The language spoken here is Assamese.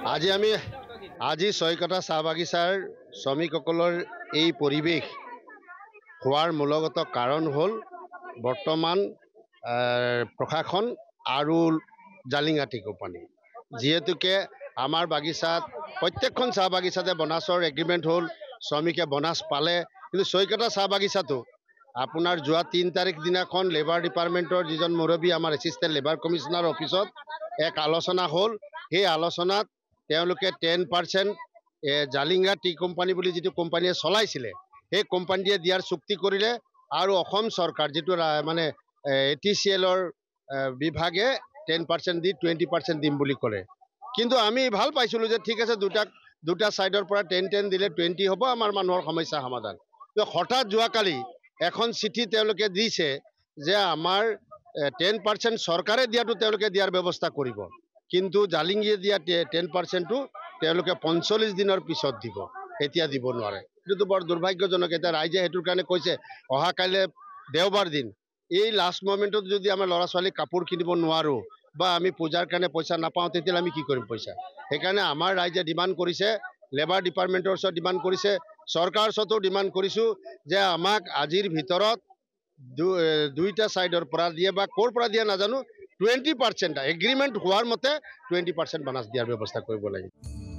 আজি ছয়কটা চাহ বাগিচাৰ শ্ৰমিকসকলৰ এই পৰিৱেশ হোৱাৰ মূলগত কাৰণ হ'ল বৰ্তমান প্ৰশাসন আৰু জালিঙ্গাটি কোম্পানী। যিহেতুকে আমাৰ বাগিচাত প্ৰত্যেকখন চাহ বাগিচাতে বনাছৰ এগ্ৰিমেণ্ট হ'ল, শ্ৰমিকে বনাছ পালে, কিন্তু ছয়কটা চাহ বাগিচাটো আপোনাৰ যোৱা ৩ তাৰিখ দিনাখন লেবাৰ ডিপাৰ্টমেণ্টৰ যিজন মুৰব্বী আমাৰ এছিষ্টেণ্ট লেবাৰ কমিশ্যনাৰ অফিচত এক আলোচনা হ'ল। সেই আলোচনাত তেওঁলোকে 10% জালিঙ্গা টি কোম্পানী বুলি যিটো কোম্পানীয়ে চলাইছিলে সেই কোম্পানীয়ে দিয়াৰ চুক্তি কৰিলে আৰু অসম চৰকাৰ যিটো মানে ATCLৰ বিভাগে 10% দি 20% দিম বুলি ক'লে। কিন্তু আমি ভাল পাইছিলোঁ যে ঠিক আছে দুটা ছাইডৰ পৰা 10 দিলে 20 হ'ব, আমাৰ মানুহৰ সমস্যা সমাধান। হঠাৎ যোৱাকালি এখন চিঠি তেওঁলোকে দিছে যে আমাৰ 10% চৰকাৰে দিয়াটো তেওঁলোকে দিয়াৰ ব্যৱস্থা কৰিব, কিন্তু জালিঙ্গিয়ে দিয়া 10%টো তেওঁলোকে 45 দিনৰ পিছত দিব, এতিয়া দিব নোৱাৰে। এইটো বৰ দুৰ্ভাগ্যজনক। এতিয়া ৰাইজে সেইটোৰ কাৰণে কৈছে অহা কাইলৈ দেওবাৰ দিন এই লাষ্ট মমেণ্টত যদি আমাৰ ল'ৰা ছোৱালীক কাপোৰ কিনিব নোৱাৰোঁ বা আমি পূজাৰ কাৰণে পইচা নাপাওঁ, তেতিয়াহ'লে আমি কি কৰিম পইচা? সেইকাৰণে আমাৰ ৰাইজে ডিমাণ্ড কৰিছে, লেবাৰ ডিপাৰ্টমেণ্টৰ ওচৰত ডিমাণ্ড কৰিছে, চৰকাৰৰ ওচৰতো ডিমাণ্ড কৰিছোঁ যে আমাক আজিৰ ভিতৰত দুইটা ছাইডৰ পৰা দিয়ে বা ক'ৰ পৰা দিয়ে নাজানো, 20% এগ্ৰিমেণ্ট হোৱাৰ মতে 20% বানাছ দিয়াৰ ব্যৱস্থা কৰিব লাগিব।